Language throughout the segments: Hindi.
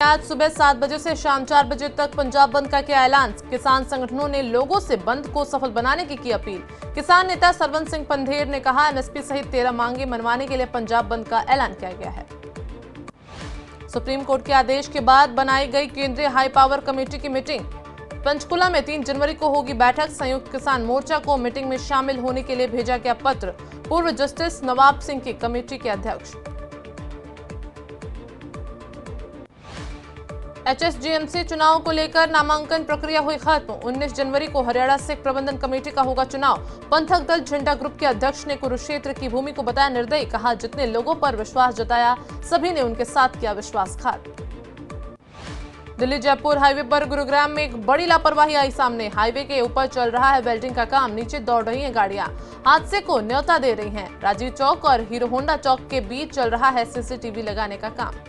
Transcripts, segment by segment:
आज सुबह 7 बजे से शाम 4 बजे तक पंजाब बंद का किया ऐलान। किसान संगठनों ने लोगों से बंद को सफल बनाने की अपील। किसान नेता सरवन सिंह पंधेर ने कहा, एमएसपी सहित 13 मांगे मनवाने के लिए पंजाब बंद का ऐलान किया गया है। सुप्रीम कोर्ट के आदेश के बाद बनाई गई केंद्रीय हाई पावर कमेटी की मीटिंग। पंचकुला में 3 जनवरी को होगी बैठक। संयुक्त किसान मोर्चा को मीटिंग में शामिल होने के लिए भेजा गया पत्र। पूर्व जस्टिस नवाब सिंह की कमेटी के अध्यक्ष। एचएसजीएमसी चुनाव को लेकर नामांकन प्रक्रिया हुई खत्म। 19 जनवरी को हरियाणा सिख प्रबंधन कमेटी का होगा चुनाव। पंथक दल झंडा ग्रुप के अध्यक्ष ने कुरुक्षेत्र की भूमि को बताया निर्दयी। कहा, जितने लोगों पर विश्वास जताया सभी ने उनके साथ किया विश्वासघात। दिल्ली जयपुर हाईवे पर गुरुग्राम में एक बड़ी लापरवाही आई सामने। हाईवे के ऊपर चल रहा है वेल्डिंग का काम, नीचे दौड़ रही हैं गाड़ियां, हादसे को न्योता दे रही हैं। राजीव चौक और हीरो होंडा चौक के बीच चल रहा है सीसीटीवी लगाने का काम।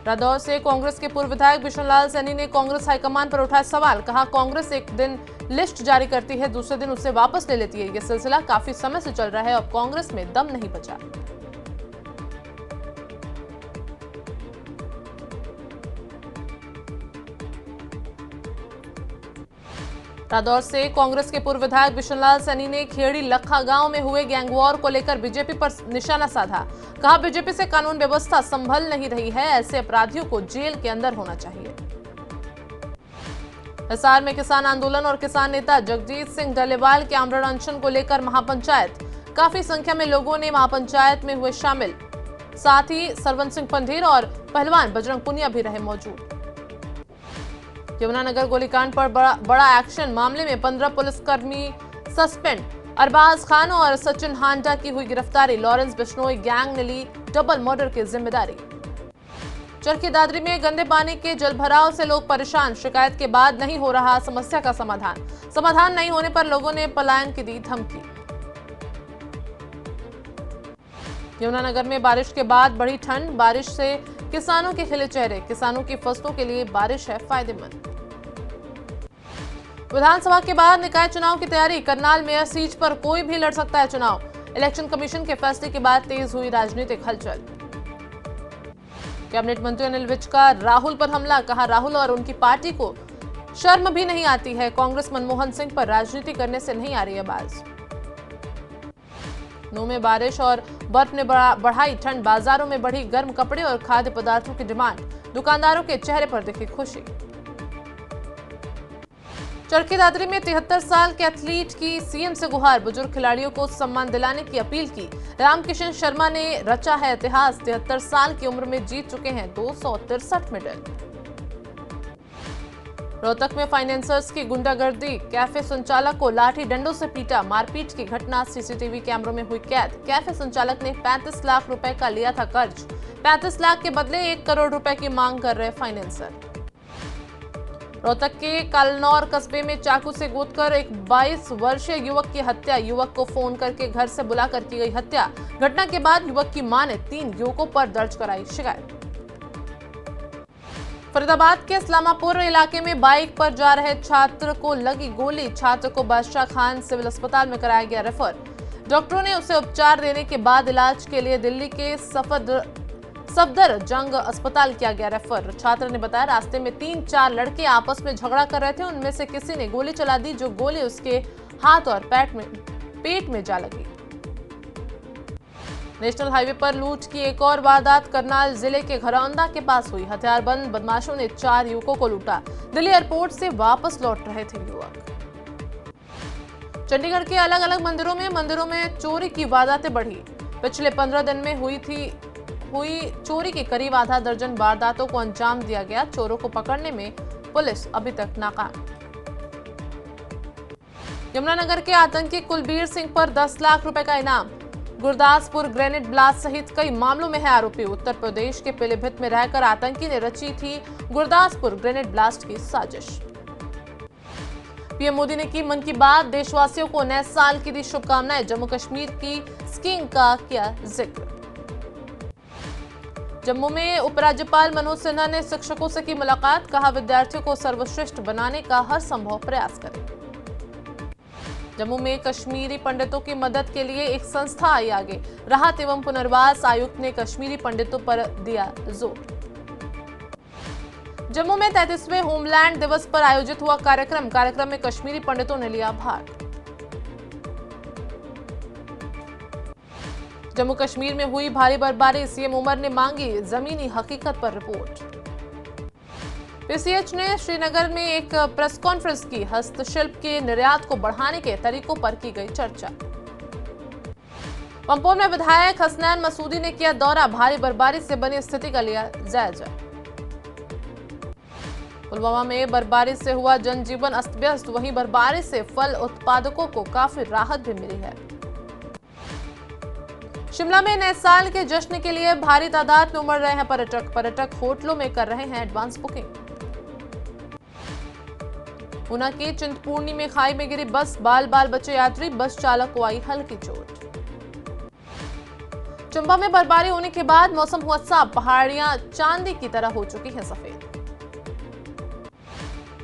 रादौर से कांग्रेस के पूर्व विधायक बिशनलाल सैनी ने कांग्रेस हाईकमान पर उठाया सवाल। कहा, कांग्रेस एक दिन लिस्ट जारी करती है, दूसरे दिन उसे वापस ले लेती है। यह सिलसिला काफी समय से चल रहा है, अब कांग्रेस में दम नहीं बचा। रादौर से कांग्रेस के पूर्व विधायक बिशनलाल सैनी ने खेड़ी लखा गांव में हुए गैंगवॉर को लेकर बीजेपी पर निशाना साधा। कहा, बीजेपी से कानून व्यवस्था संभल नहीं रही है, ऐसे अपराधियों को जेल के अंदर होना चाहिए। हिसार में किसान आंदोलन और किसान नेता जगजीत सिंह डलेवाल के आमरण अनशन को लेकर महापंचायत। काफी संख्या में लोगों ने महापंचायत में हुए शामिल। साथ ही सरवन सिंह पंधेर और पहलवान बजरंग पुनिया भी रहे मौजूद। यमुनानगर गोलीकांड पर बड़ा एक्शन। मामले में 15 पुलिसकर्मी सस्पेंड। अरबाज खान और सचिन हांडा की हुई गिरफ्तारी। लॉरेंस बिश्नोई गैंग ने ली डबल मर्डर की जिम्मेदारी। चरखी दादरी में गंदे पानी के जलभराव से लोग परेशान। शिकायत के बाद नहीं हो रहा समस्या का समाधान नहीं होने पर लोगों ने पलायन की दी धमकी। यमुनानगर में बारिश के बाद बढ़ी ठंड। बारिश से किसानों के खिले चेहरे। किसानों की फसलों के लिए बारिश है फायदेमंद। विधानसभा के बाद निकाय चुनाव की तैयारी। करनाल मेयर सीट पर कोई भी लड़ सकता है चुनाव। इलेक्शन कमीशन के फैसले के बाद तेज हुई राजनीतिक हलचल। कैबिनेट मंत्री अनिल विज का राहुल पर हमला। कहा, राहुल और उनकी पार्टी को शर्म भी नहीं आती है। कांग्रेस मनमोहन सिंह पर राजनीति करने से नहीं आ रही है बाज। नू में बारिश और बर्फ ने बढ़ाई ठंड। बाजारों में बढ़ी गर्म कपड़े और खाद्य पदार्थों की डिमांड। दुकानदारों के चेहरे पर दिखी खुशी। चरखी दादरी में 73 साल के एथलीट की सीएम से गुहार। बुजुर्ग खिलाड़ियों को सम्मान दिलाने की अपील की। रामकिशन शर्मा ने रचा है इतिहास। 73 साल की उम्र में जीत चुके हैं 263 मेडल। रोहतक में फाइनेंसर्स की गुंडागर्दी। कैफे संचालक को लाठी डंडों से पीटा। मारपीट की घटना सीसीटीवी कैमरों में हुई कैद। कैफे संचालक ने 35 लाख रुपए का लिया था कर्ज। 35 लाख के बदले 1 करोड़ रुपए की मांग कर रहे फाइनेंसर। रोहतक के कालनौर कस्बे में चाकू से गोदकर एक 22 वर्षीय युवक की हत्या। युवक को फोन करके घर से बुलाकर की गई हत्या। घटना के बाद युवक की मां ने 3 युवकों पर दर्ज कराई शिकायत। फरीदाबाद के इस्लामापुर इलाके में बाइक पर जा रहे छात्र को लगी गोली। छात्र को बादशाह खान सिविल अस्पताल में कराया गया रेफर। डॉक्टरों ने उसे उपचार देने के बाद इलाज के लिए दिल्ली के सफदर जंग अस्पताल किया गया रेफर। छात्र ने बताया, रास्ते में 3-4 लड़के आपस में झगड़ा कर रहे थे। उनमें से किसी ने गोली चला दी, जो गोली उसके हाथ और पेट में जा लगी। नेशनल हाईवे पर लूट की एक और वारदात करनाल जिले के घरौंदा के पास हुई। हथियारबंद बदमाशों ने 4 युवकों को लूटा। दिल्ली एयरपोर्ट से वापस लौट रहे थे युवक। चंडीगढ़ के अलग अलग मंदिरों में चोरी की वारदातें बढ़ी। पिछले 15 दिन में हुई चोरी के करीब आधा दर्जन वारदातों को अंजाम दिया गया। चोरों को पकड़ने में पुलिस अभी तक नाकाम। यमुनानगर के आतंकी कुलबीर सिंह पर 10 लाख रुपए का इनाम। गुरदासपुर ग्रेनेड ब्लास्ट सहित कई मामलों में है आरोपी। उत्तर प्रदेश के पीलीभीत में रहकर आतंकी ने रची थी गुरदासपुर ग्रेनेड ब्लास्ट की साजिश। पीएम मोदी ने की मन की बात। देशवासियों को नए साल की दी शुभकामनाएं। जम्मू कश्मीर की स्कीइंग का किया जिक्र। जम्मू में उपराज्यपाल मनोज सिन्हा ने शिक्षकों से की मुलाकात। कहा, विद्यार्थियों को सर्वश्रेष्ठ बनाने का हर संभव प्रयास करें। जम्मू में कश्मीरी पंडितों की मदद के लिए एक संस्था आई आगे। राहत एवं पुनर्वास आयुक्त ने कश्मीरी पंडितों पर दिया जोर। जम्मू में 33वें होमलैंड दिवस पर आयोजित हुआ कार्यक्रम में कश्मीरी पंडितों ने लिया भाग। जम्मू कश्मीर में हुई भारी बर्फबारी, सीएम उमर ने मांगी जमीनी हकीकत पर रिपोर्ट। पीसीएच ने श्रीनगर में एक प्रेस कॉन्फ्रेंस की। हस्तशिल्प के निर्यात को बढ़ाने के तरीकों पर की गई चर्चा। पंपोर में विधायक हसनैन मसूदी ने किया दौरा, भारी बर्फबारी से बनी स्थिति का लिया जायजा। पुलवामा में बर्फबारी से हुआ जनजीवन अस्त व्यस्त, वहीं बर्फबारी से फल उत्पादकों को काफी राहत भी मिली है। शिमला में नए साल के जश्न के लिए भारी तादाद में उमड़ रहे हैं पर्यटक होटलों में कर रहे हैं एडवांस बुकिंग। ऊना की चिंतपूर्णी में खाई में गिरी बस, बाल बचे यात्री, बस चालक को आई हल्की चोट। चंबा में बर्फबारी होने के बाद मौसम हुआ साफ, पहाड़ियां चांदी की तरह हो चुकी हैं सफेद।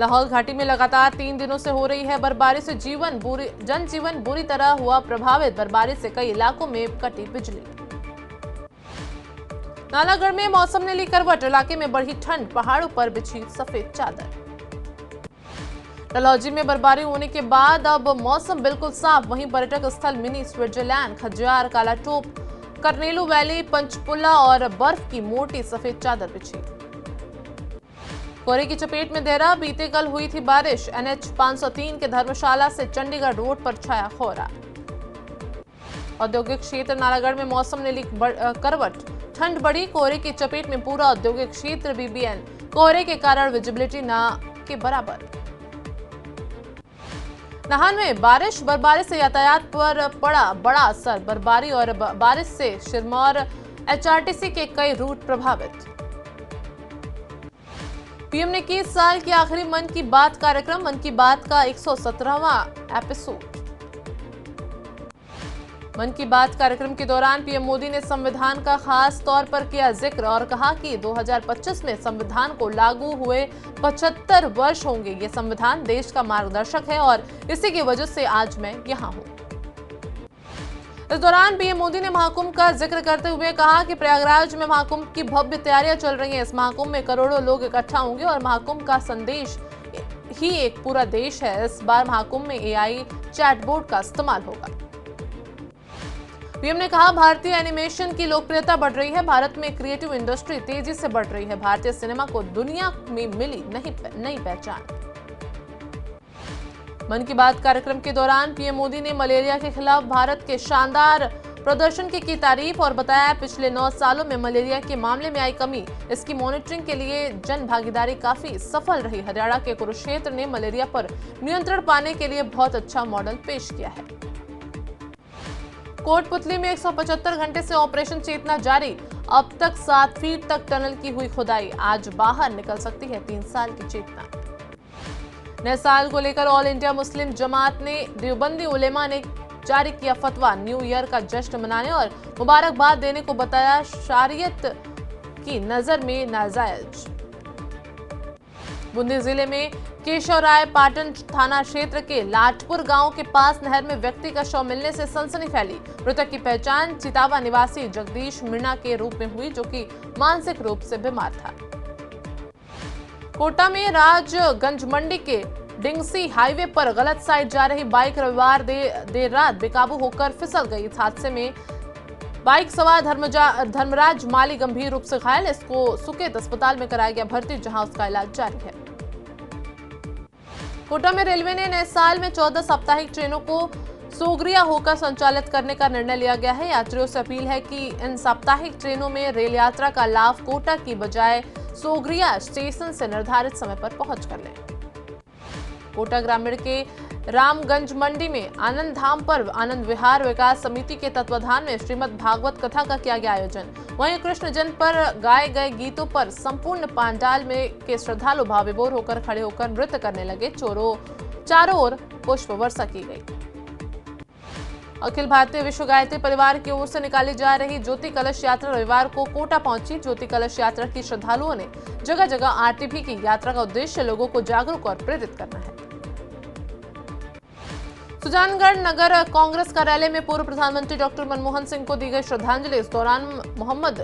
लाहौल घाटी में लगातार 3 दिनों से हो रही है बर्फबारी से जनजीवन बुरी तरह हुआ प्रभावित। बर्फबारी से कई इलाकों में कटी बिजली। नालागढ़ में मौसम ने ली करवट, इलाके में बढ़ी ठंड, पहाड़ों पर बिछी सफेद चादर। डलहौजी में बर्फबारी होने के बाद अब मौसम बिल्कुल साफ, वहीं पर्यटक स्थल mini Switzerland, Khajjiar, Kalatop, Karnelu valley, Panchkula और बर्फ की मोटी सफेद चादर बिछी। कोहरे की चपेट में देहरा, बीते कल हुई थी बारिश। NH 503 के धर्मशाला से चंडीगढ़ रोड पर छाया कोहरा। औद्योगिक क्षेत्र नालागढ़ में मौसम ने ली करवट, ठंड बढ़ी, कोहरे की चपेट में पूरा औद्योगिक क्षेत्र। BBN कोहरे के कारण विजिबिलिटी न के बराबर। नाहन में बर्फबारी से यातायात पर पड़ा बड़ा असर। बर्फबारी और बारिश से सिरमौर HRTC के कई रूट प्रभावित। पीएम ने की साल की आखिरी मन की बात कार्यक्रम, मन की बात का 117वां एपिसोड। मन की बात कार्यक्रम के दौरान पीएम मोदी ने संविधान का खास तौर पर किया जिक्र और कहा कि 2025 में संविधान को लागू हुए 75 वर्ष होंगे। ये संविधान देश का मार्गदर्शक है और इसी की वजह से आज मैं यहाँ हूँ। इस दौरान पीएम मोदी ने महाकुंभ का जिक्र करते हुए कहा कि प्रयागराज में महाकुंभ की भव्य तैयारियां चल रही हैं। इस महाकुंभ में करोड़ों लोग इकट्ठा होंगे और महाकुंभ का संदेश ही एक पूरा देश है। इस बार महाकुंभ में AI चैटबोट का इस्तेमाल होगा। पीएम ने कहा भारतीय एनिमेशन की लोकप्रियता बढ़ रही है। भारत में क्रिएटिव इंडस्ट्री तेजी से बढ़ रही है। भारतीय सिनेमा को दुनिया में मिली नई पहचान। मन की बात कार्यक्रम के दौरान पीएम मोदी ने मलेरिया के खिलाफ भारत के शानदार प्रदर्शन की तारीफ और बताया पिछले 9 सालों में मलेरिया के मामले में आई कमी। इसकी मॉनिटरिंग के लिए जन भागीदारी काफी सफल रही। हरियाणा के कुरुक्षेत्र ने मलेरिया पर नियंत्रण पाने के लिए बहुत अच्छा मॉडल पेश किया है। कोटपुतली में 175 घंटे से ऑपरेशन चेतना जारी। अब तक 7 फीट तक टनल की हुई खुदाई। आज बाहर निकल सकती है 3 साल की चेतना। नए साल को लेकर ऑल इंडिया मुस्लिम जमात ने देवबंदी उलेमा ने जारी किया फतवा। न्यू ईयर का जश्न मनाने और मुबारकबाद देने को बताया शरीयत की नजर में नाजायज। बूंदी जिले में केशवराय पाटन थाना क्षेत्र के लाटपुर गांव के पास नहर में व्यक्ति का शव मिलने से सनसनी फैली। मृतक की पहचान चितावा निवासी जगदीश मीणा के रूप में हुई, जो कि मानसिक रूप से बीमार था। कोटा में राजगंज मंडी के डिंगसी हाईवे पर गलत साइड जा रही बाइक रविवार देर रात बेकाबू होकर फिसल गई। इस हादसे में बाइक सवार धर्मराज माली गंभीर रूप से घायल। इसको सुकेत अस्पताल में कराया गया भर्ती, जहां उसका इलाज जारी है। कोटा में रेलवे ने नए साल में 14 साप्ताहिक ट्रेनों को सोगरिया होकर संचालित करने का निर्णय लिया गया है। यात्रियों से अपील है कि इन साप्ताहिक ट्रेनों में रेल यात्रा का लाभ कोटा की बजाय सोगरिया स्टेशन से निर्धारित समय पर पहुंच कर लें। कोटा ग्रामीण के रामगंज मंडी में आनंद धाम पर आनंद विहार विकास समिति के तत्वाधान में श्रीमद् भागवत कथा का किया गया आयोजन। वहीं कृष्ण जन्म पर गाए गए गीतों पर संपूर्ण पांडाल में के श्रद्धालु भाव विभोर होकर खड़े होकर नृत्य करने लगे। चारों ओर पुष्प वर्षा की गई। अखिल भारतीय विश्व गायत्री परिवार की ओर से निकाली जा रही ज्योति कलश यात्रा रविवार को कोटा पहुंची। ज्योति कलश यात्रा की श्रद्धालुओं ने जगह जगह आरती भी की। यात्रा का उद्देश्य लोगों को जागरूक और प्रेरित करना है। सुजानगढ़ नगर कांग्रेस कार्यालय में पूर्व प्रधानमंत्री डॉक्टर मनमोहन सिंह को दी गई श्रद्धांजलि। इस दौरान मोहम्मद